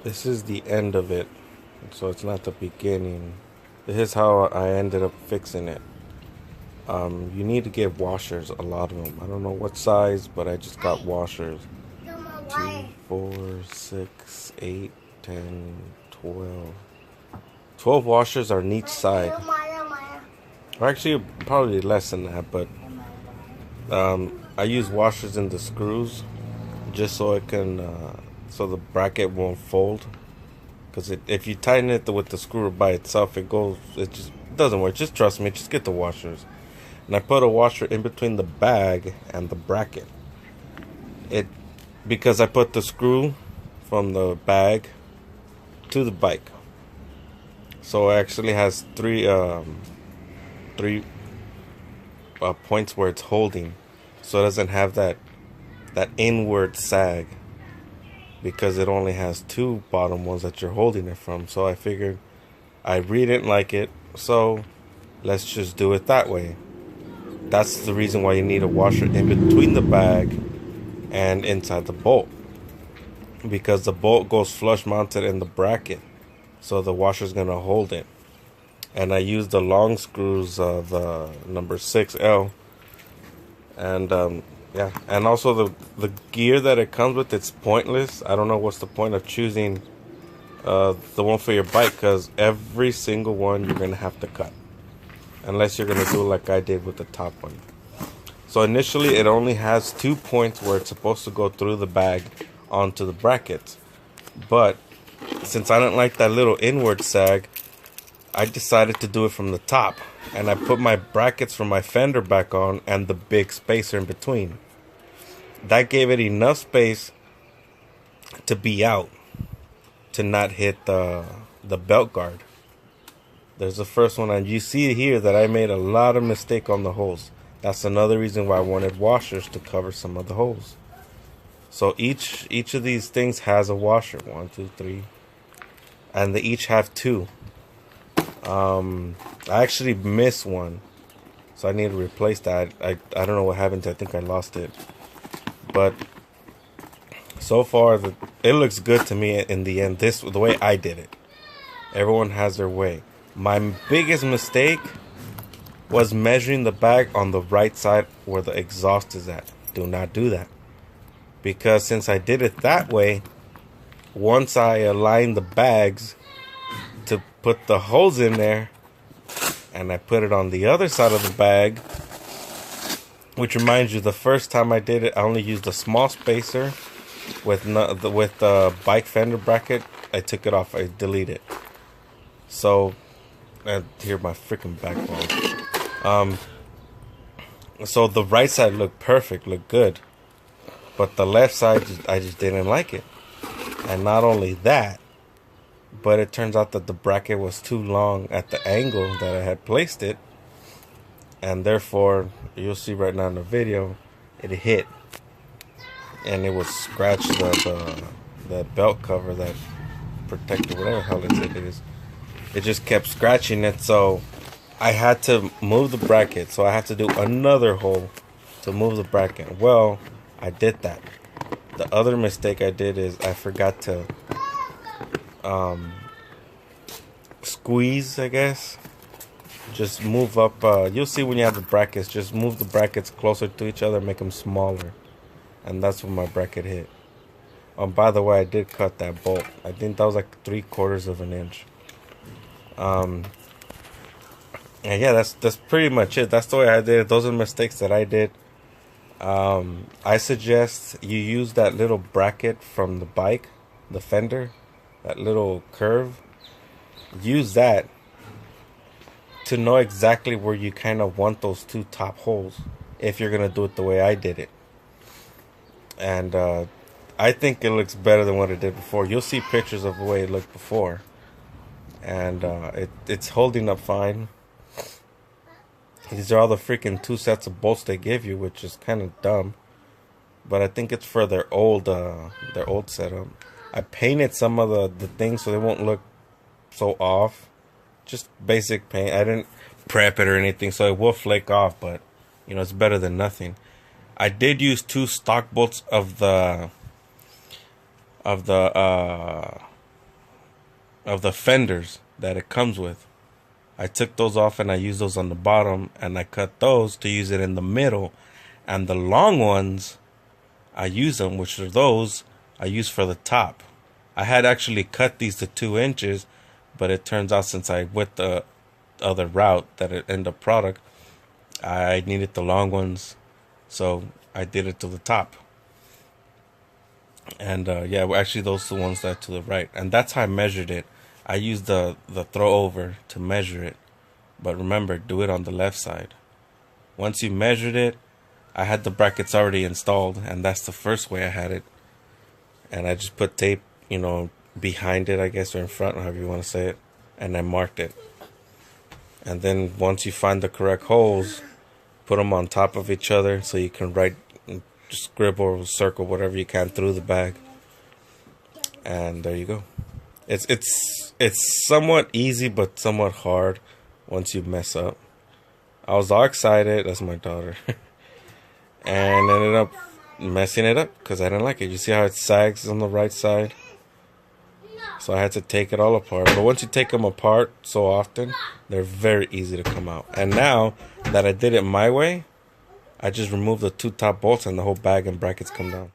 This is the end of it, so it's not the beginning. This is how I ended up fixing it. You need to get washers, a lot of them. I don't know what size, but I just got washers. 2, 4, 6, 8, 10, 12. 12 washers are on each side. Or actually, probably less than that, but I use washers in the screws just so it can, so the bracket won't fold. Because if you tighten it with the screw by itself, it just doesn't work. Just trust me, just get the washers. And I put a washer in between the bag and the bracket. Because I put the screw from the bag to the bike. So it actually has three points where it's holding. So it doesn't have that inward sag. Because it only has two bottom ones that you're holding it from. So I figured I really didn't like it, so let's just do it that way. That's the reason why you need a washer in between the bag and inside the bolt, because the bolt goes flush mounted in the bracket, so the washer's gonna hold it. And I used the long screws, the number 6L, and yeah, and also the gear that it comes with, it's pointless. I don't know what's the point of choosing the one for your bike, because every single one you're gonna have to cut, unless you're gonna do like I did with the top one. So initially it only has 2 points where it's supposed to go through the bag onto the brackets, but since I don't like that little inward sag, I decided to do it from the top, and I put my brackets from my fender back on and the big spacer in between. That gave it enough space to be out, to not hit the belt guard. There's the first one, and you see here that I made a lot of mistake on the holes. That's another reason why I wanted washers to cover some of the holes. So each of these things has a washer. 1, 2, 3, and they each have 2. I actually missed one, so I need to replace that. I don't know what happened to it. I think I lost it. But so far, it looks good to me in the end. The way I did it. Everyone has their way. My biggest mistake was measuring the bag on the right side where the exhaust is at. Do not do that. Because since I did it that way, once I aligned the bags to put the holes in there, and I put it on the other side of the bag, which reminds you, the first time I did it, I only used a small spacer with the bike fender bracket. I took it off. I deleted it. So, here my freaking backbone. So the right side looked perfect, looked good, but the left side, I just didn't like it. And not only that, but it turns out that the bracket was too long at the angle that I had placed it. And therefore, you'll see right now in the video, it hit. And it would scratch the belt cover that protected whatever the hell it is. It just kept scratching it, so I had to move the bracket. So I had to do another hole to move the bracket. Well, I did that. The other mistake I did is I forgot to squeeze, I guess. Just move up, you'll see when you have the brackets, just move the brackets closer to each other, make them smaller. And that's when my bracket hit. By the way, I did cut that bolt. I think that was like 3/4 of an inch. And yeah, that's pretty much it. That's the way I did it. Those are the mistakes that I did. I suggest you use that little bracket from the bike, the fender, that little curve. Use that to know exactly where you kind of want those 2 top holes, if you're going to do it the way I did it. And I think it looks better than what it did before. You'll see pictures of the way it looked before. And it's holding up fine. These are all the freaking 2 sets of bolts they give you, which is kind of dumb. But I think it's for their old setup. I painted some of the things so they won't look so off. Just basic paint. I didn't prep it or anything, so it will flake off, but you know, it's better than nothing. I did use 2 stock bolts of the of the fenders that it comes with. I took those off and I used those on the bottom, and I cut those to use it in the middle. And the long ones, I use them, which are those I use for the top. I had actually cut these to 2 inches, but it turns out since I went the other route, that it end up product, I needed the long ones, so I did it to the top. And yeah, well, actually those are the ones that are to the right, and that's how I measured it. I used the throw over to measure it, but remember, do it on the left side. Once you measured it, I had the brackets already installed, and that's the first way I had it. And I just put tape, behind it, I guess, or in front, however you want to say it, and I marked it. And then once you find the correct holes, put them on top of each other so you can write, just scribble or circle whatever you can through the bag. And there you go. It's somewhat easy but somewhat hard once you mess up. I was all excited, that's my daughter, and ended up messing it up because I didn't like it. You see how it sags on the right side? So I had to take it all apart. But once you take them apart so often, they're very easy to come out. And now that I did it my way, I just remove the 2 top bolts and the whole bag and brackets come down.